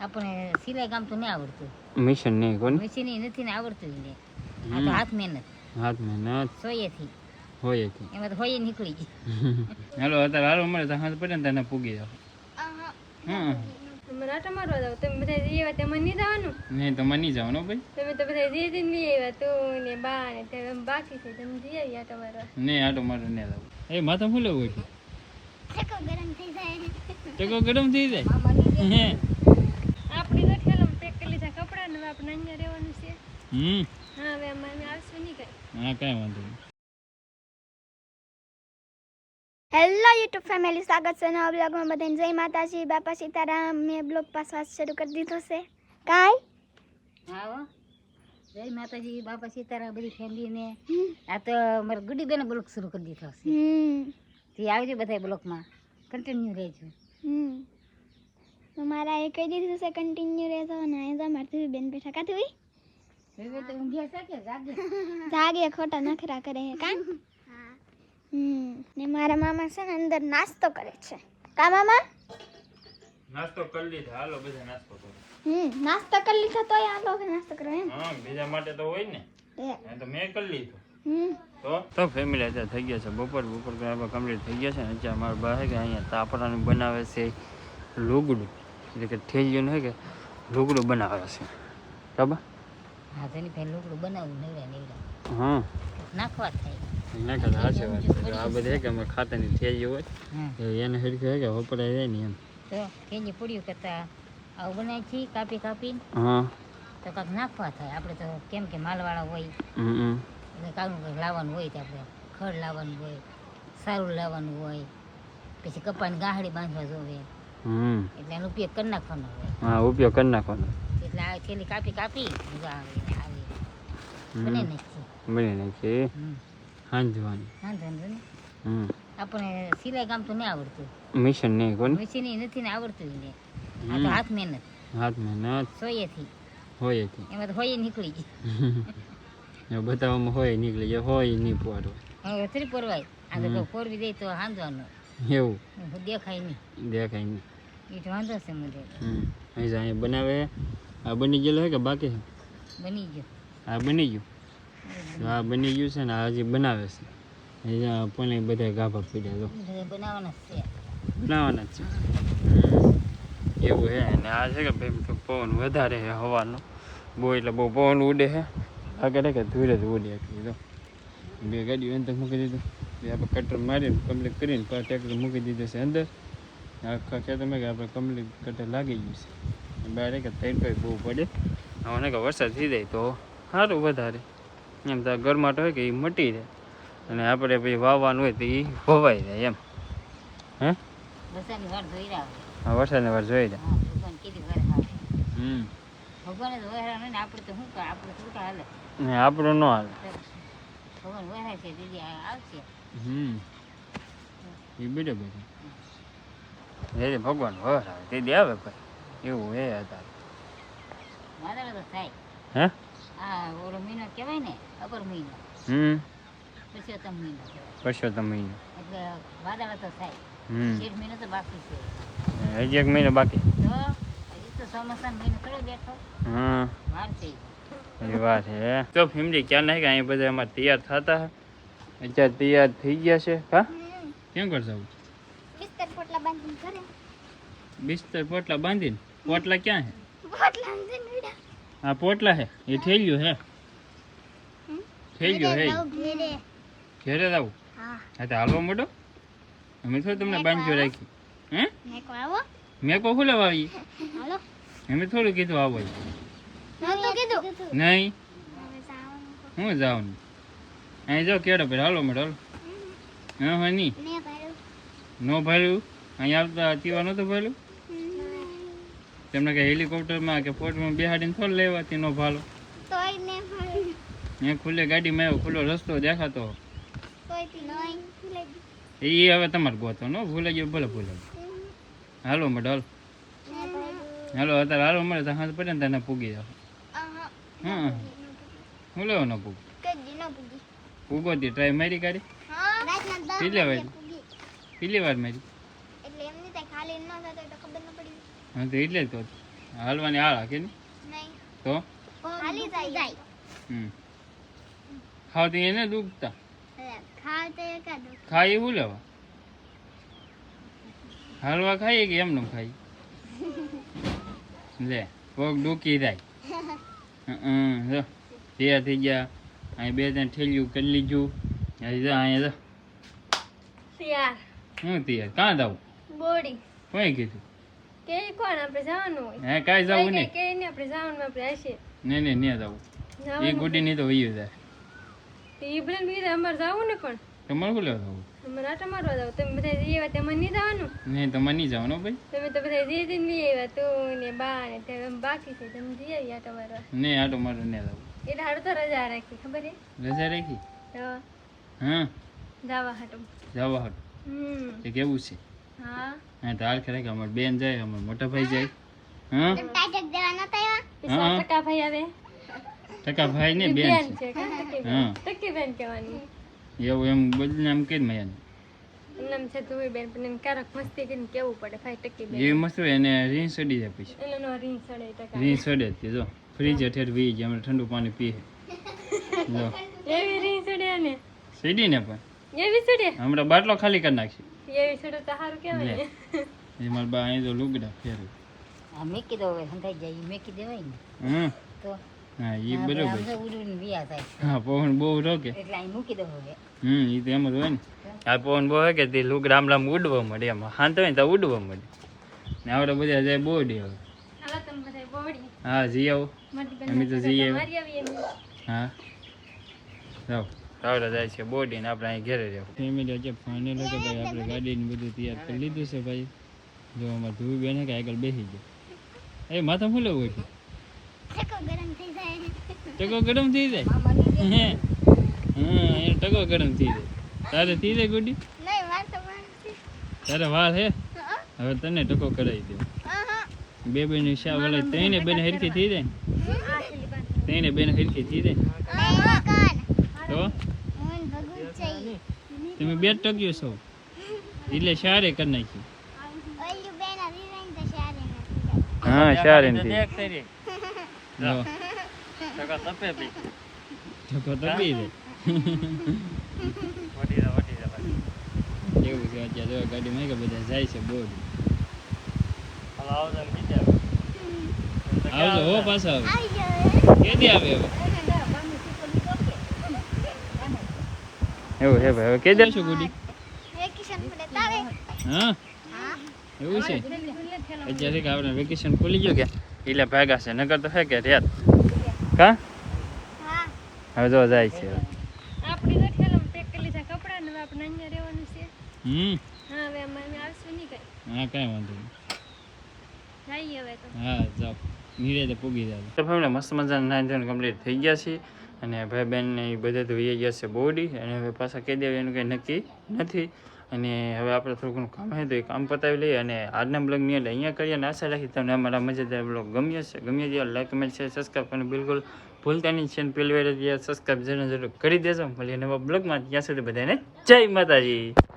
આપણે સિલાઈ કામ તો નહીં આવડતું, મિશન નહીં કોણ મશીન નથી ને આવડતું ને. આ તો હાથ મહેનત હાથ મહેનત સોયેથી હોય છે. એમાં તો હોય નીકળી ગઈ. હાલો અત્યારે હાલો મળે તો હાથ પડે ને તને પૂગી જાવ. હા મરાઠા મારવા જાવ તમે બધા જઈ આવ્યા તેમાં નહીં જવાનું નહીં તો મને નહીં જવાનું ભાઈ. તમે તો બધા જઈ જઈને લઈ આવ્યા તું ને બા ને તે બાકી છે તમે જઈ આવ્યા આટો મારવા નહીં આટો મારો નહીં લાવું. એ માથા શું લેવું એટલે ચકો ગરમ થઈ જાય. આપણી તો ઠેલામાં પેક કરી લીધા કપડા ને હવે આપણે અહીંયા રહેવાનું છે. હા હવે અમે આવશું નહીં કઈ. હા કાંઈ વાંધો નહીં. હેલો યુટ્યુબ ફેમિલી, સ્વાગત છે નવા બ્લોગમાં. બધાને જય માતાજી, બાપા સીતારામ. મેં બ્લોગ પાછો શરૂ કરી દીધો છે. કાંઈ હા હો, જય માતાજી, બાપા સીતારામ, બધી ફેમિલીને. આ તો મારા ગુડી બેને બ્લોક શરૂ કરી દીધો છે. તે આવજો બધા બ્લોકમાં કન્ટિન્યુ રહેજો. મારા એ કહી દીધું છે કન્ટિન્યુ રહેજો. અને અહીં તો મારથી બેન બેઠા કાતું હોય હવે તો ઊંઘ્યા છે કે જાગે? જાગે, ખોટા નખરા કરે છે કાન. ને મારા મામા છે ને અંદર નાસ્તો કરે છે. કા મામા? નાસ્તો કરી લીધો. હાલો બધા નાસ્તો કરો. નાસ્તો કરી લીધો તોય હાલો કે નાસ્તો કરો એમ? હા બીજા માટે તો હોય ને. તો મેં કરી લીધો. હમ તો ફેમિલી અત્યારે થઈ ગયા છે બપોર આપણે કમ્પ્લીટ થઈ ગયા છે ને. અત્યારે મારા બા કે અહીંયા તાપરાનું બનાવે છે લુગડું, એટલે કે ઠેલિયું હોય કે લુગડું બનાવે છે. બરાબર? હા તેની પહેલાં લોકડું બનાવવું નવરા હા નાખવા થાય. ના કરતા સાચી વાત છે. આ બધે કે અમે ખાતાની ઠેલિયું હોય એને હરખું હોય કે વપરાય જાય ને એમ. તો કેજી પૂડ્યું કરતા આવું બનાવી છીએ કાપી કાપીને. હા તો કાંક નાખવા થાય. આપણે તો કેમ કે માલવાળા હોય એટલે કાંઈક કંઈક લાવવાનું હોય, તો આપણે ખડ લાવવાનું હોય, સારું લાવવાનું હોય, પછી કપાની ગાંહડી બાંધવા જોવે, એટલે એનો ઉપયોગ કરી નાખવાનો હોય. હા ઉપયોગ કરી નાખવાનો. એટલે આ થેલી કાપી કાપી મજા આવે આવી બને નાખીએ. બની નાખીએ હાંજવાની. વાંધો ને આપણે સિલાઈ કામ તો નહીં આવડતું, મિશન નહીં કોણ મશીન નથી ને આવડતું ને. આ તો હાથ મહેનત હાથ મહેનત સોયેથી હોય છે. એમાં તો હોય નીકળી ગઈ. બતાવવામાં હોય નીકળી જાય, હોય નહીં પોરો હવે થરી પરવાય. આ તો પોરવી દે તો હાંધવાનું એવું દેખાય નહીં, દેખાય નહીં. એ તો વાંધો છે મને. અહીંયા બનાવે. આ બની ગયેલું છે કે બાકી છે? બની ગયો. આ બની ગયું. આ બની ગયું છે ને આ હજી બનાવે છે. અહીંયા પણ બધા ગાભા પીડ્યા તો બનાવવાના છે. બનાવવાના જ છે એવું છે. અને આ છે કે ભાઈ પવન વધારે છે હવાનો બહુ, એટલે બહુ પવન ઉડે છે. આગળ કે ધૂળ જ ઉડે એટલી તો. બે ગાડીઓ અંદર મૂકી દીધું. બે આપણે કટર મારીને કમ્પ્લીટ કરીને પાછું ટ્રેક્ટર મૂકી દીધું છે અંદર. આખા ખેતરમાં કે આપણે કમ્પ્લીટ કટર લાગી ગયું છે. બહાર કે તડકો બહુ પડે. હવે કે વરસાદ થઈ જાય તો સારું વધારે. એમ તો ગરમાટ હોય કે એ મટી રહે અને આપણે પછી વાવવાનું હોય તો એ વવાઈ જાય એમ. હે વરસાદની વાર જોઈ રહ્યા હા વરસાદની વાર જોઈ જાય. ભગવાન કીધી વાર આવે. ભગવાને તો વહેરા ને આપણે તો શું કરે? આપણે શું કે હાલે? ને આપણું ન હાલે. ભગવાન વહેરા છે દીદી આવશે. એ બરાબર છે. ભગવાન વર આવે તે દી આવે ભાઈ એવું હે અત્યારે. વાદળ તો થાય. હે આ ઓલો મહિનો કહેવાય ને અપર મહિનો, પુરુષોત્તમ મહિનો કહેવાય. પરસોત્તમ મહિનો એટલે વાદળ તો થાય. 6 મહિનો તો બાકી છે. હજી એક મહિનો બાકી. તો હજી તો ચોમાસાનો મહિનો થોડો બેઠો વાર છે. એ વાત છે. તો ફેમિલી ક્યાં નહીં કે અહીં બધા અમારે તૈયાર થતા હે. અત્યારે તૈયાર થઈ ગયા છે. હા કેમ કરશો? બિસ્તર પોટલા બાંધીને ઘરે. બિસ્તર પોટલા બાંધીને. પોટલા ક્યાં છે? પોટલા બાંધીને વિડા. આ પોટલા હે એ થેલ્યું હે. થેલ્યું હે ઘરે. ઘેરે આવું. હા હા તો હાલવા મોટો અમે થોડું તમને બાંધ્યો રાખી. હે મેં કો આવો. મેં કો ફૂલે આવી. હાલો. અમે થોડું કીધું આવો. મેં તો કીધું. નહીં હવે જાવાનું. હું જવાનું અહીં જાઓ કેડો ભાઈ હાલો મેડો હાલો. હા હા નહીં ને ભાઈ. નો ભાડ્યું અહીંયા આવતા અતિવા નહોતું ભાડ્યું. તમને કે હેલિકોપ્ટરમાં કે ફોટમાં બેહાડીને થોડું લેવાથી નો ભાલો. તોય ને ભાઈ. અહીંયા ખુલ્લે ગાડીમાં આવ્યો ખુલ્લો રસ્તો દેખાતો. તોય થી નહીં ભૂલે ગઈ. એ હવે તમારે ગોતો નો ભૂલાઈ ગયો ભલે ભૂલાઈ ગયો. હાલો મેડો હાલો. ને ભાઈ. હાલો અત્યારે હાલો મળે તો હાથ પડે ને તને પૂગી જાવ. હા હું લેવો ન પૂગ કદી ન પૂગી. પૂગોતી ટ્રાય મારી કાઢી. હા રાતના 10 કેટલી વાર? પૂગી. કેટલી વાર મારી? એટલે એમની ત્યાં ખાલી ન થતો તો ખબર ન પડી. હા તો એટલે જ તો હાલવાની હાલ હાકે ને નહીં તો હાલી જાય ખાવતી એને દુખતા ખાવ તો એકાદું ખાઈ એવું લેવા હાલવા ખાઈએ કે એમને ખાઈ લે પગ ડૂકી જાય જો તૈયાર થઈ ગયા અહીં 2-3 ઠેલિયું કરી લીધું અહીંયા તૈયાર હું તૈયાર કાં જાવું બોડી કોઈ કીધું કે કોણ આપણે જવાનું હોય હે કાંઈ જવું નહીં કે ને આપણે જવાનું આપણે હશે નહીં જવું એ ગુડી નહીં તો વયું જાય તો એ ભલે બીજા અમારે જવું ને પણ તમારે શું લેવા જવું અમારે આટા મારવા જાવ તમે બધા જઈ આવ્યા તમારે નહીં જવાનું નહીં તમારે નહીં જવાનું ભાઈ તમે તો બધા જઈ જઈને લઈ આવ્યા તું ને બા ને તે બાકી છે તમે જઈ આવી આટા મારવા નહીં આટો મારો નહીં જવું એટલે હાડો તો રજા રાખી ખબર હે રજા રાખી તો હા જવા હાટો જવા હટ એ કેવું છે હા હા તો હાલ ખરેખર અમારે બેન જાય અમારે મોટા ભાઈ જાય હા ટાઈટક દેવા નતા આવ્યા પૈસા ટકા ભાઈ આવે ટકા ભાઈ ને બેન બેન છે છે કા ટકી હા. બેન ટકી બેન કહેવાની એવું એમ બદનામ કે મયાને એમ છે તું બેન પણ એમ ક્યારેક મસ્તી કરીને કેવું પડે ભાઈ ટકી બેન એ મસ્ત હોય એને રીંગ સડી જાય પછી એટલે નો રીંગ સડે ટકા રીંગ સડે તે જો ફ્રીજ હેઠળ વી જાય અમે ઠંડુ પાણી પીએ જો એવી રીંગ સડે ને સડી ને પણ એવી સડે હમણાં બાટલો ખાલી કરી નાખશે એવી સડે તો સારું કહેવાય ને એ મારા બા અહીં તો લુગડા ફેરવે આ મેકી દો હવે સંધાઈ જાય ઈ મેકી દેવાય ને હમ તો હા એ આપણે બરોબર આમ તો ઉડીને વિયા થાય હા પવન બહુ રોકે એટલે અહીં મૂકી દો હવે એ તો એમ જ હોય ને આ પવન બહુ હોય કે તે લુગડા આમ ઉડવા મળે એમાં શાંત હોય ને તો ઉડવા મળે ને આપણે બધા જાય બોડી હવે હાલો તમે બધા બોડી હા જઈ આવો મારી બેન અમે તો જઈએ મારી આવી એમ હા જાઓ આવડે જાય છે બોડી ને આપણે અહીં ઘેરે રહેવું ફેમિલી આજે ફાઇનલ કે ભાઈ આપણે ગાડીને બધું તૈયાર કરી લીધું છે ભાઈ જો અમારે ધૂળ બેને કે આગળ બેસી જાય એ માથા શું લેવું હોય ટકો ગરમ થઈ જાય ટકો ગરમ થઈ જાય મામાની હા એ ટકો ગરમ થઈ જાય તારે થઈ જાય ગુડી નહીં વાર તો બનશે તારે વાર હે હવે તને ટકો કરાવી દે બે બેન શા વળે ત્રણે બેન હરખી થઈ જાય ને ત્રણે બેન હરખી થઈ જાય તો તમે બે જ ટક્યો છો એટલે શારે કરી નાખી હા શારે નથી ટકો તપી જાય એવું છે અત્યારે જો ગાડીમાં કે બધા જાય છે બોર્ડ આવજો હો પાછા આવે કેદી આવે હવે એવું છે ભાઈ હવે કેદી આવશો ગુડી હા એવું છે અત્યારે કે આપણે વેકેશન ખુલી ગયું કે એટલે ભાગા છે નકર તો હે કે રેત કા હવે જો જાય છે આપણી તો ઠેલામાં પેક કરી લીધા કપડાં ને હવે આપણે અહીંયા રહેવાનું છે હા હવે અમે આવશું નહીં કઈ હા કાંઈ વાંધો નહીં જઈએ હવે તો હા જાઓ નીરે તો પૂગી જાય તો ફેમિલી મસ્ત મજાના નાઇન ધોરણ કમ્પ્લીટ થઈ ગયા છે અને ભાઈ બહેન ને એ બધે તો વહી ગયા છે બોડી અને હવે પાછા કહી દેવા એનું કંઈ નક્કી નથી અને હવે આપણે થોડું ઘણું કામ હોય તો એ કામ પતાવી લઈએ અને આજના બ્લોગની એટલે અહીંયા કરીએ અને આશા રાખી તમને અમારા મજેદાર બ્લોગ ગમ્યો છે ગમ્યો છે લાઈક કમેન્ટ શેર સબસ્ક્રાઈબ અને બિલકુલ ભૂલતા નહીં છે પહેલી વાર સબસ્ક્રાઈબ જરૂર કરી દેજો મળીએ નવા બ્લોગમાં ત્યાં સુધી બધાને જય માતાજી.